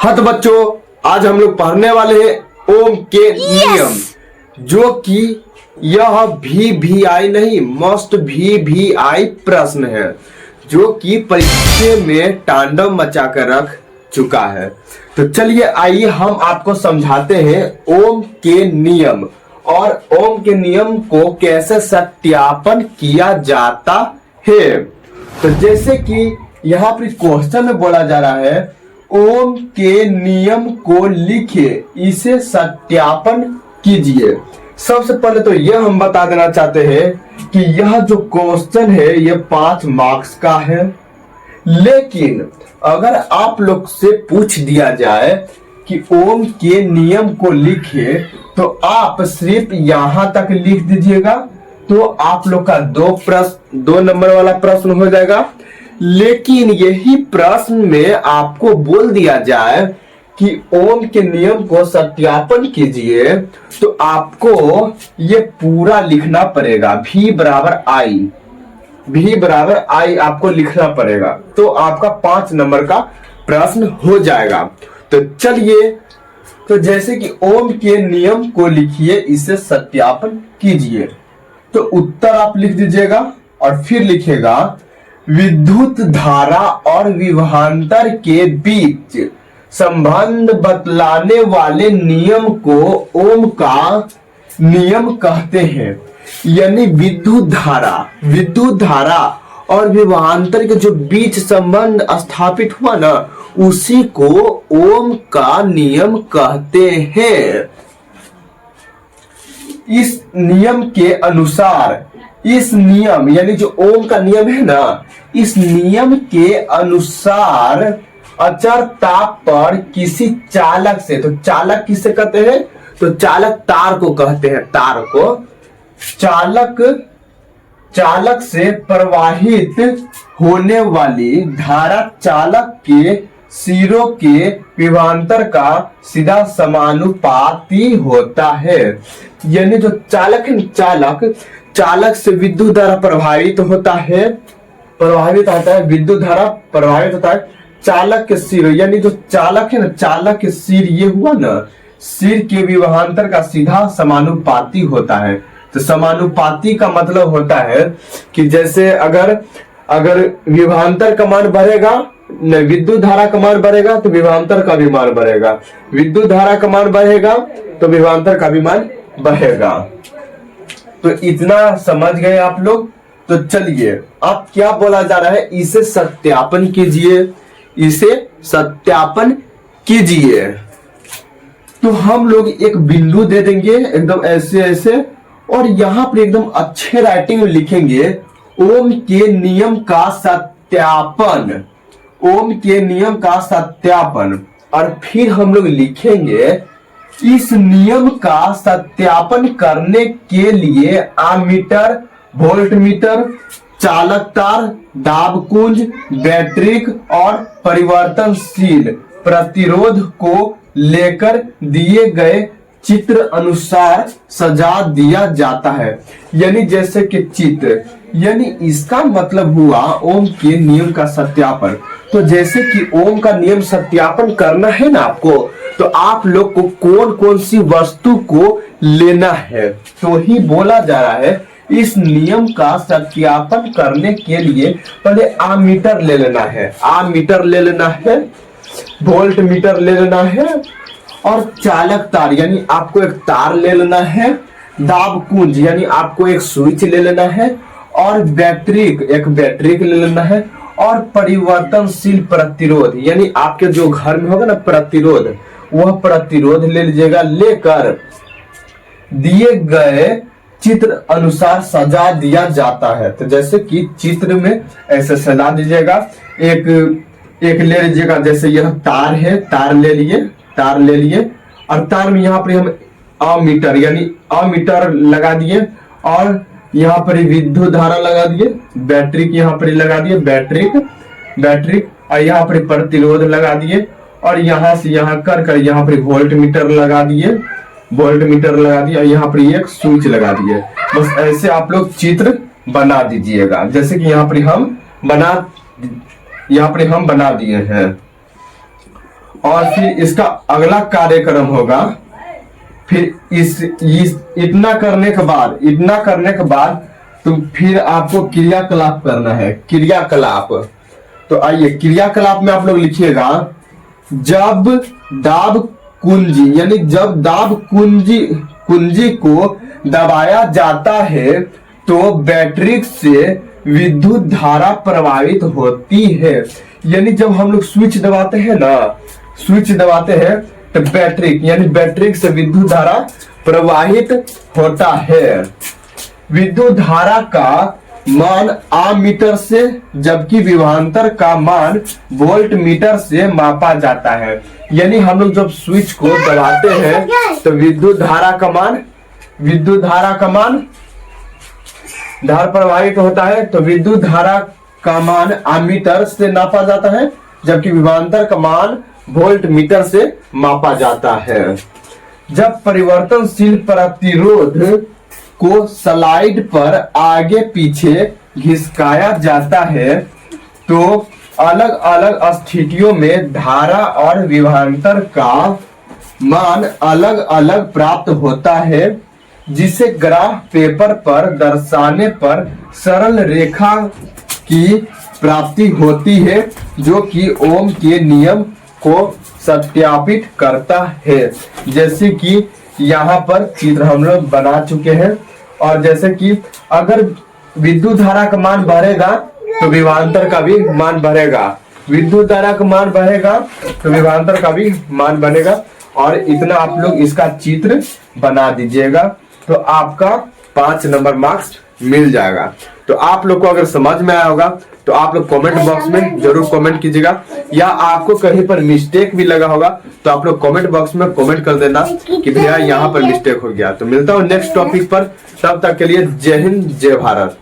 हाँ तो बच्चों, आज हम लोग पढ़ने वाले हैं ओम के नियम, जो कि यह VVI नहीं मस्ट VVI प्रश्न है, जो कि परीक्षा में तांडव मचा कर रख चुका है। तो चलिए आइए हम आपको समझाते हैं ओम के नियम और ओम के नियम को कैसे सत्यापन किया जाता है। तो जैसे कि यहाँ पर क्वेश्चन में बोला जा रहा है, ओम के नियम को लिखिए, इसे सत्यापन कीजिए। सबसे पहले तो यह हम बता देना चाहते हैं कि यह जो क्वेश्चन है ये 5 मार्क्स का है, लेकिन अगर आप लोग से पूछ दिया जाए कि ओम के नियम को लिखिए तो आप सिर्फ यहां तक लिख दीजिएगा, तो आप लोग का 2 नंबर वाला प्रश्न हो जाएगा। लेकिन यही प्रश्न में आपको बोल दिया जाए कि ओम के नियम को सत्यापन कीजिए, तो आपको ये पूरा लिखना पड़ेगा। V बराबर I आपको लिखना पड़ेगा, तो आपका 5 नंबर का प्रश्न हो जाएगा। तो चलिए, तो जैसे कि ओम के नियम को लिखिए, इसे सत्यापन कीजिए, तो उत्तर आप लिख दीजिएगा और फिर लिखेगा विद्युत धारा और विभवांतर के बीच संबंध बतलाने वाले नियम को ओम का नियम कहते हैं। यानी विद्युत धारा और विभवांतर के जो बीच संबंध स्थापित हुआ ना, उसी को ओम का नियम कहते हैं। इस नियम के अनुसार, इस नियम यानी जो ओम का नियम है ना, इस नियम के अनुसार अचर ताप पर किसी चालक से, तो चालक किसे कहते हैं, तो चालक तार को कहते हैं, तार को चालक से प्रवाहित होने वाली धारा चालक के सिरों के विभवांतर का सीधा समानुपाती होता है। यानी जो चालक है, चालक से विद्युत धारा प्रभावित होता है, विद्युत धारा प्रभावित होता है चालक के सिर, यानी जो चालक है ना, चालक के सिर ये हुआ ना, सिर के विभवांतर का सीधा समानुपाती होता है। तो समानुपाती का मतलब होता है कि जैसे अगर विभवांतर का मान बढ़ेगा, विद्युत धारा का मान बढ़ेगा तो विभवांतर का भी मान बढ़ेगा, विद्युत धारा का मान बढ़ेगा तो विभवांतर का भी मान बढ़ेगा। तो इतना समझ गए आप लोग। तो चलिए, अब क्या बोला जा रहा है, इसे सत्यापन कीजिए, इसे सत्यापन कीजिए। तो हम लोग एक बिंदु दे देंगे एकदम ऐसे, और यहां पर एकदम अच्छे राइटिंग में लिखेंगे ओम के नियम का सत्यापन, ओम के नियम का सत्यापन। और फिर हम लोग लिखेंगे इस नियम का सत्यापन करने के लिए आमीटर, वोल्टमीटर, चालक तार, दाबकुंज, बैटरिक और परिवर्तनशील प्रतिरोध को लेकर दिए गए चित्र अनुसार सजा दिया जाता है। यानी जैसे कि चित्र, यानी इसका मतलब हुआ ओम के नियम का सत्यापन। तो जैसे कि ओम का नियम सत्यापन करना है ना आपको, तो आप लोग को कौन कौन सी वस्तु को लेना है, तो ही बोला जा रहा है इस नियम का सत्यापन करने के लिए पहले आमीटर ले लेना है, वोल्ट मीटर ले लेना है, और चालक तार यानी आपको एक तार ले लेना है, दाबकुंज यानी आपको एक स्विच ले लेना है, और एक बैटरी ले लेना है, और परिवर्तनशील प्रतिरोध यानी आपके जो घर में होगा ना प्रतिरोध, वह प्रतिरोध ले लीजिएगा। लेकर दिए गए चित्र अनुसार सजा दिया जाता है। तो जैसे कि चित्र में ऐसे सजा दीजिएगा, एक ले लीजिएगा, जैसे यह तार है, तार ले लिए, और तार में यहाँ पर हम अमीटर यानी अमीटर लगा दिए, और यहाँ पर विद्युत धारा लगा दिए, बैटरी यहाँ पर लगा दिए, बैटरी, और यहाँ पर प्रतिरोध लगा दिए, और यहाँ से यहाँ कर यहाँ पर वोल्ट मीटर लगा दिए, और यहाँ पर एक स्विच लगा दिए। बस ऐसे आप लोग चित्र बना दीजिएगा, जैसे कि यहाँ पर हम बना दिए हैं। और फिर इसका अगला कार्यक्रम होगा। फिर इस इतना करने के बाद तो फिर आपको क्रियाकलाप करना है। क्रियाकलाप, तो आइए क्रियाकलाप में आप लोग लिखिएगा, जब दाब कुंजी यानी जब दाब कुंजी को दबाया जाता है तो बैटरी से विद्युत धारा प्रवाहित होती है। यानी जब हम लोग स्विच दबाते हैं तो बैटरी से विद्युत धारा प्रवाहित होता है। विद्युत धारा का मान आमीटर से, जबकि विभवांतर का मान वोल्ट मीटर से मापा जाता है। यानी हम लोग जब स्विच को दबाते हैं तो विद्युत धारा का मान धारा प्रवाहित होता है, तो विद्युत धारा का मान आमीटर से नापा जाता है, जबकि विभवांतर का मान वोल्ट मीटर से मापा जाता है। जब परिवर्तनशील प्रतिरोध को स्लाइड पर आगे पीछे घिसकाया जाता है तो अलग अलग स्थितियों में धारा और विभवांतर का मान अलग अलग प्राप्त होता है, जिसे ग्राफ पेपर पर दर्शाने पर सरल रेखा की प्राप्ति होती है, जो कि ओम के नियम को सत्यापित करता है। जैसे कि यहाँ पर चित्र हम लोग बना चुके हैं, और जैसे कि अगर विद्युत धारा का मान बढ़ेगा तो विभवांतर का भी मान बढ़ेगा, विद्युत धारा का मान बढ़ेगा तो विभवांतर का भी मान बनेगा। और इतना आप लोग इसका चित्र बना दीजिएगा तो आपका 5 नंबर मार्क्स मिल जाएगा। तो आप लोग को अगर समझ में आया होगा तो आप लोग कमेंट बॉक्स में जरूर कमेंट कीजिएगा, या आपको कहीं पर मिस्टेक भी लगा होगा तो आप लोग कमेंट बॉक्स में कमेंट कर देना कि भैया यहाँ पर मिस्टेक हो गया। तो मिलता हूँ नेक्स्ट टॉपिक पर, तब तक के लिए जय हिंद जय भारत।